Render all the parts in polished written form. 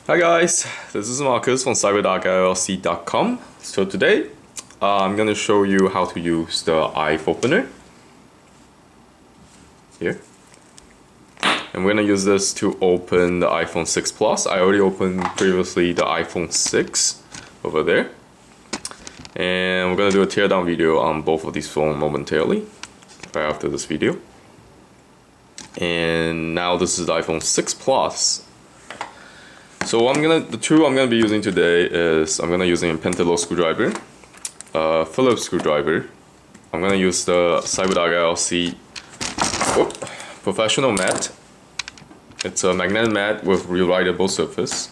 Hi guys, this is Marcus from cyber.llc.com. So today I'm going to show you how to use the iPhOpener here. And we're going to use this to open the iPhone 6 Plus. I already opened previously the iPhone 6 over there. And we're going to do a teardown video on both of these phones momentarily, right after this video. And now this is the iPhone 6 Plus. So the tool I'm gonna be using today is I'm gonna using a pentalobe screwdriver, Phillips screwdriver. I'm gonna use the cyber.llc professional mat. It's a magnetic mat with rewritable surface.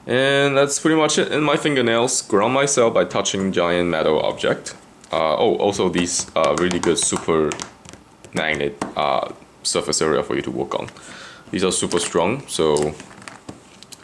And that's pretty much it. In my fingernails, ground myself by touching giant metal object. Also these really good super magnet surface area for you to work on. These are super strong, so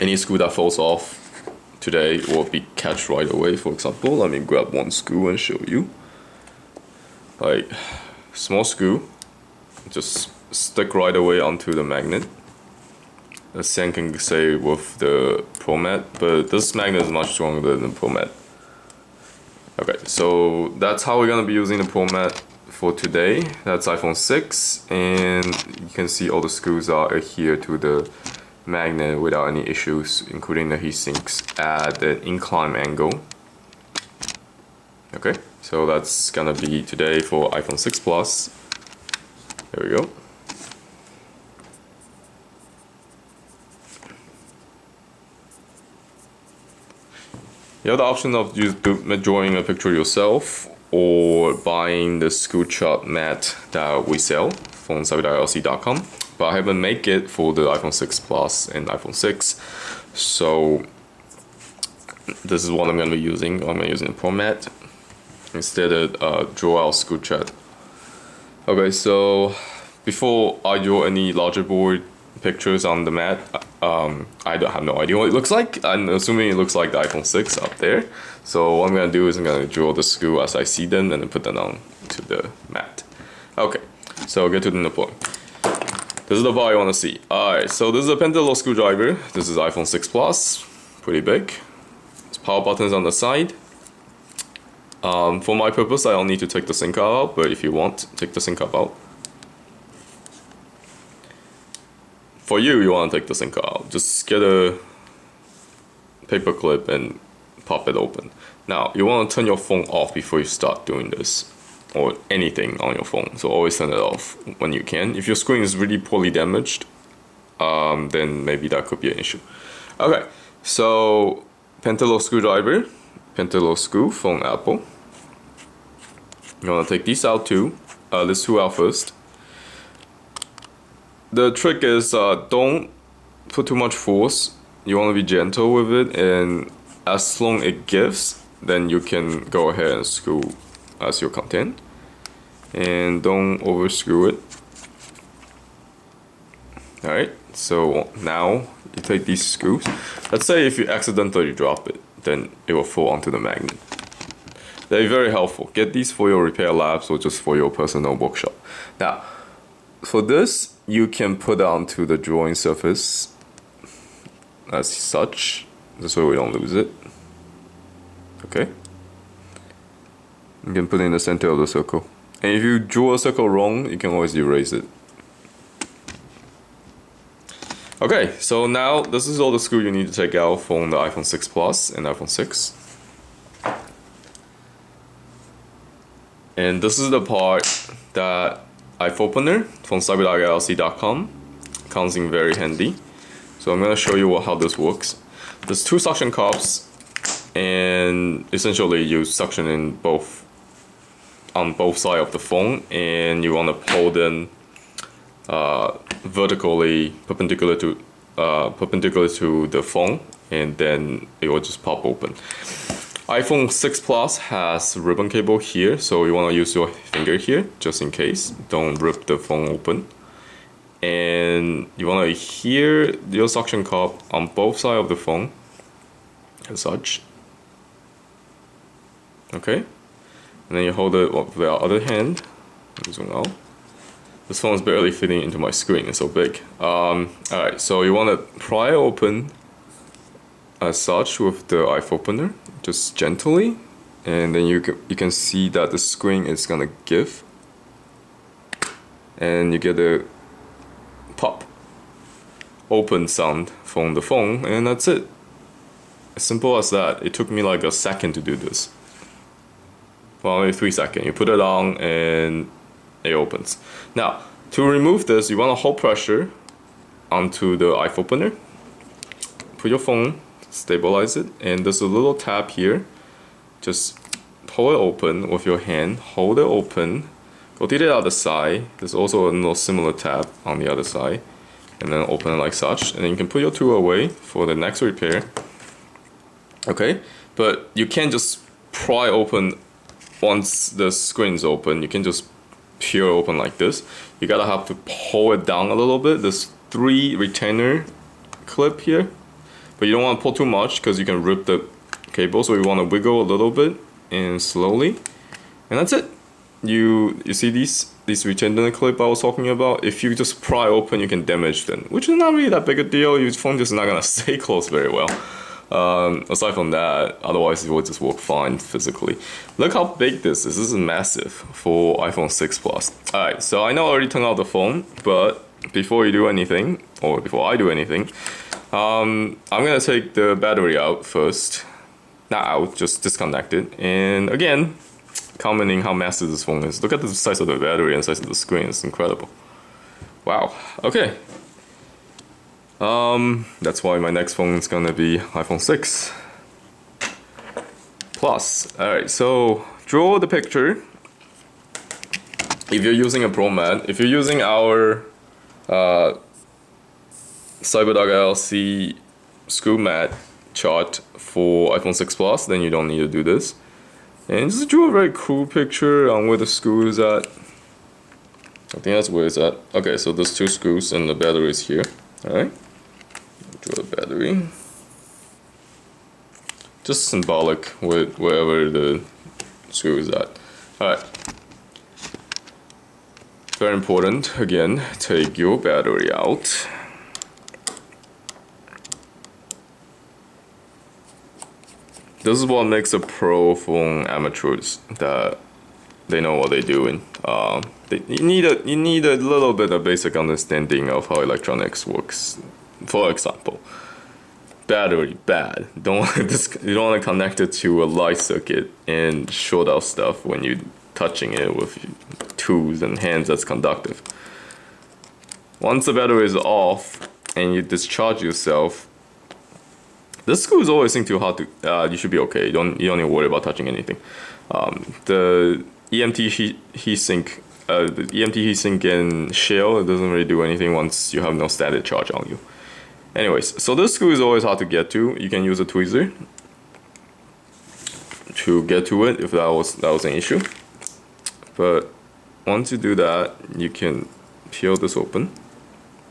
any screw that falls off today will be catch right away. For example, let me grab one screw and show you. Like, small screw, just stick right away onto the magnet. The same can say with the Pro Mat, but this magnet is much stronger than the Pro Mat. Okay, so that's how we're gonna be using the Pro Mat for today. That's iPhone 6, and you can see all the screws are adhered to the magnet without any issues, including the heat sinks at an incline angle. Okay, so that's gonna be today for iPhone 6 Plus. There we go. You have the option of drawing a picture yourself or buying the screw chop mat that we sell from cyber.llc.com. But I haven't made it for the iPhone 6 Plus and iPhone 6, so this is what I'm going to be using. I'm using a Pro Mat instead of draw out screw chop. Okay, so before I draw any larger board pictures on the mat, I don't have no idea what it looks like. I'm assuming it looks like the iPhone 6 up there. So what I'm going to do is I'm going to draw the screw as I see them and then put them on to the mat. Okay, so get to the point. This is the part I want to see. Alright, so this is a pentalobe screwdriver. This is iPhone 6 Plus, pretty big. There's power buttons on the side. For my purpose, I don't need to take the SIM card out, but if you want, take the SIM card out. For you, you want to take the SIM card out. Just get a paper clip and pop it open. Now, you want to turn your phone off before you start doing this, or anything on your phone, so always turn it off when you can. If your screen is really poorly damaged, then maybe that could be an issue. Okay, so pentalobe screwdriver, pentalobe screw from Apple. You want to take these out too. Let's two out first. The trick is don't put too much force. You want to be gentle with it, and as long as it gives, then you can go ahead and screw as your content, and don't over screw it. Alright, so now you take these screws. Let's say if you accidentally drop it, then it will fall onto the magnet. They're very helpful. Get these for your repair labs or just for your personal workshop. Now, for this, you can put it onto the drawing surface as such, this way we don't lose it. Okay. You can put it in the center of the circle. And if you draw a circle wrong, you can always erase it. Okay, so now this is all the screw you need to take out from the iPhone 6 Plus and iPhone 6. And this is the part that iPhOpener from cyber.llc.com comes in very handy. So I'm going to show you how this works. There's two suction cups, and essentially you suction in on both sides of the phone, and you want to hold them vertically perpendicular to the phone, and then it will just pop open. iPhone 6 Plus has ribbon cable here, so you want to use your finger here just in case. Don't rip the phone open. And you want to adhere your suction cup on both sides of the phone as such. Okay, and then you hold it with the other hand. Zoom out. This phone is barely fitting into my screen, it's so big. Alright, so you want to pry open as such with the iPhopener, just gently, and then you can see that the screen is gonna give, and you get a pop open sound from the phone, and that's it. As simple as that. It took me like a second to do this. Well, maybe 3 seconds. You put it on and it opens. Now, to remove this, you want to hold pressure onto the iPhopener. Put your phone, stabilize it, and there's a little tab here. Just pull it open with your hand, hold it open, rotate it out the side. There's also a little similar tab on the other side, and then open it like such. And then you can put your tool away for the next repair. Okay, but you can't just pry open once the screen's open. You can just peel open like this. You gotta have to pull it down a little bit. There's 3 retainer clip here, but you don't want to pull too much because you can rip the cable. So you want to wiggle a little bit and slowly, and that's it. You see these retainer clip I was talking about? If you just pry open, you can damage them, which is not really that big a deal. Your phone just not gonna stay closed very well. Aside from that, otherwise it will just work fine physically. Look how big this is. This is massive for iPhone 6 Plus. Alright, so I know I already turned out the phone, but before you do anything, or before I do anything, I'm gonna take the battery out first. Not out, just disconnect it. And again, commenting how massive this phone is. Look at the size of the battery and the size of the screen. It's incredible. Wow. Okay. That's why my next phone is gonna be iPhone 6 Plus. Alright, so draw the picture. If you're using a Pro Mat, if you're using our CyberDog LC screw mat chart for iPhone 6 Plus, then you don't need to do this. And just draw a very cool picture on where the screw is at. I think that's where it's at. Okay, so there's 2 screws and the battery is here. Alright. Draw the battery. Just symbolic with wherever the screw is at. Alright. Very important, again, take your battery out. This is what makes a pro phone amateurs, that they know what they're doing. You need a little bit of basic understanding of how electronics works. For example, battery bad. You don't want to connect it to a light circuit and short out stuff when you're touching it with tools and hands that's conductive. Once the battery is off and you discharge yourself, this screw is always too hard to. You should be okay. You don't need to worry about touching anything. The EMT heatsink. The EMT heatsink and shell, it doesn't really do anything once you have no static charge on you. Anyways, so this screw is always hard to get to. You can use a tweezer to get to it if that was an issue. But once you do that, you can peel this open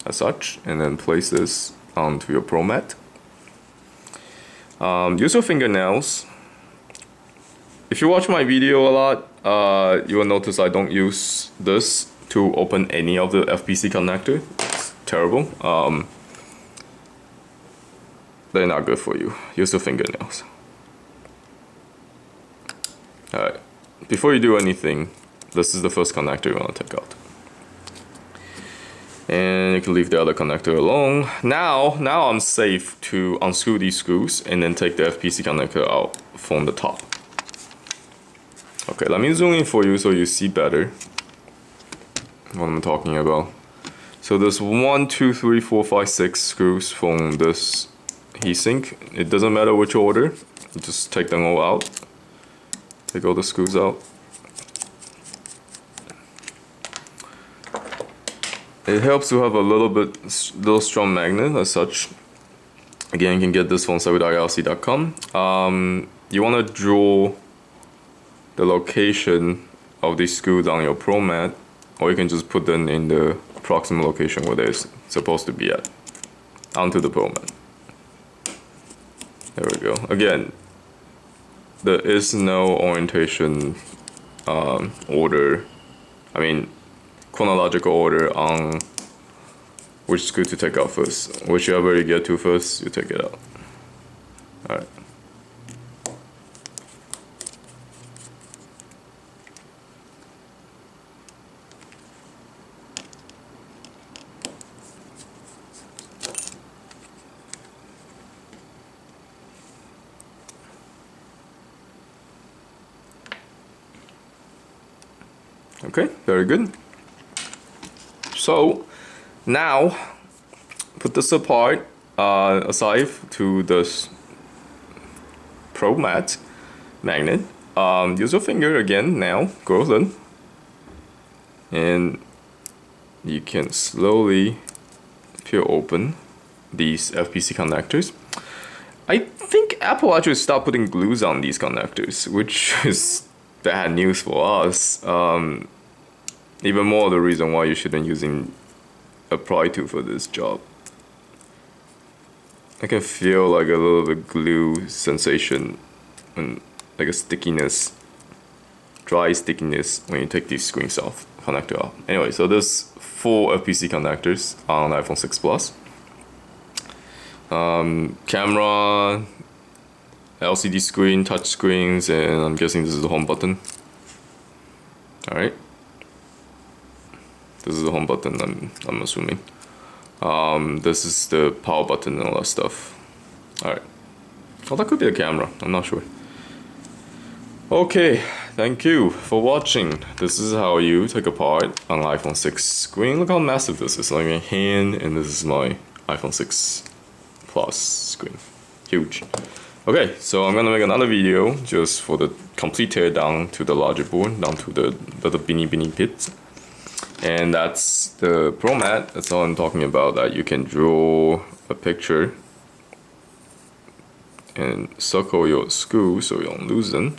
as such, and then place this onto your Pro Mat. Use your fingernails. If you watch my video a lot, you will notice I don't use this to open any of the FPC connector. It's terrible. They're not good for you. Use your fingernails. Alright, before you do anything, this is the first connector you want to take out. And you can leave the other connector alone. Now I'm safe to unscrew these screws and then take the FPC connector out from the top. Okay, let me zoom in for you so you see better what I'm talking about. So there's 1, 2, 3, 4, 5, 6 screws from this heatsink. It doesn't matter which order, you just take them all out. Take all the screws out. It helps to have a little strong magnet as such. Again, you can get this from cyberdoglc.com. You want to draw the location of these screws on your Pro Mat, or you can just put them in the proximal location where they're supposed to be at, onto the Pro Mat. There we go. Again, there is no orientation order, chronological order on which screw to take out first. Whichever you get to first, you take it out. Alright. Okay, very good. So now put this apart, aside to this Pro Mat magnet. Use your finger again now, go in, and you can slowly peel open these FPC connectors. I think Apple actually stopped putting glues on these connectors, which is bad news for us. Even more the reason why you shouldn't using a pry tool for this job. I can feel like a little bit glue sensation and like a stickiness, dry stickiness when you take these screens off, connector off. Anyway, so there's 4 FPC connectors on iPhone 6 Plus. Camera, LCD screen, touch screens, and I'm guessing this is the home button. Alright. This is the home button, I'm assuming. This is the power button and all that stuff. Alright. Oh, that could be the camera, I'm not sure. Okay, thank you for watching. This is how you take apart an iPhone 6 screen. Look how massive this is, like my hand, and this is my iPhone 6 Plus screen. Huge. Okay, so I'm gonna make another video just for the complete teardown to the larger board, down to the little beanie bits. And that's the Pro Mat. That's all I'm talking about, that you can draw a picture and circle your screw so you don't loosen.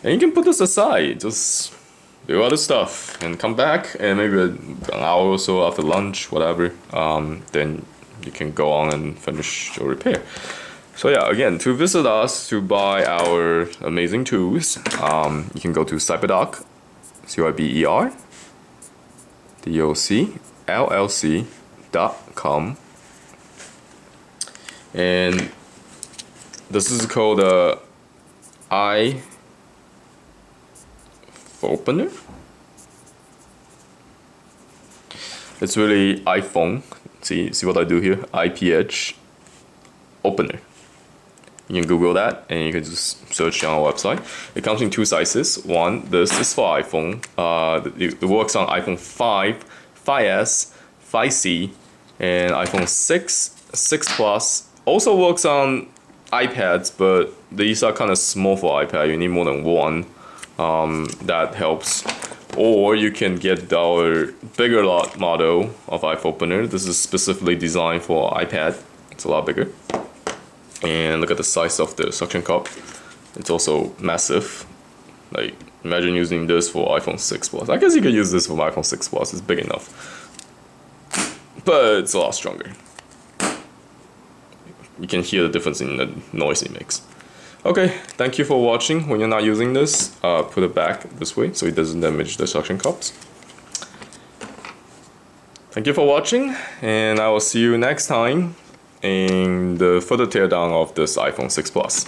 And you can put this aside, just do other stuff and come back, and maybe an hour or so after lunch, whatever, then you can go on and finish your repair. So yeah, again, to visit us, to buy our amazing tools, you can go to Cyberdoc, CYBER, DOC, LLC.com. And this is called iPhopener. It's really iPhone. See what I do here? IPH opener. You can Google that, and you can just search on our website. It comes in 2 sizes. One, this is for iPhone. It works on iPhone 5, 5S, 5C, and iPhone 6, 6 Plus. Also works on iPads, but these are kind of small for iPad. You need more than one. That helps. Or you can get our bigger lot model of iPhopener. This is specifically designed for iPad. It's a lot bigger. And look at the size of the suction cup. It's also massive. Like, imagine using this for iPhone 6 Plus. I guess you could use this for my iPhone 6 Plus. It's big enough. But it's a lot stronger. You can hear the difference in the noise it makes. Okay, thank you for watching. When you're not using this, put it back this way so it doesn't damage the suction cups. Thank you for watching, and I will see you next time in the further teardown of this iPhone 6 Plus.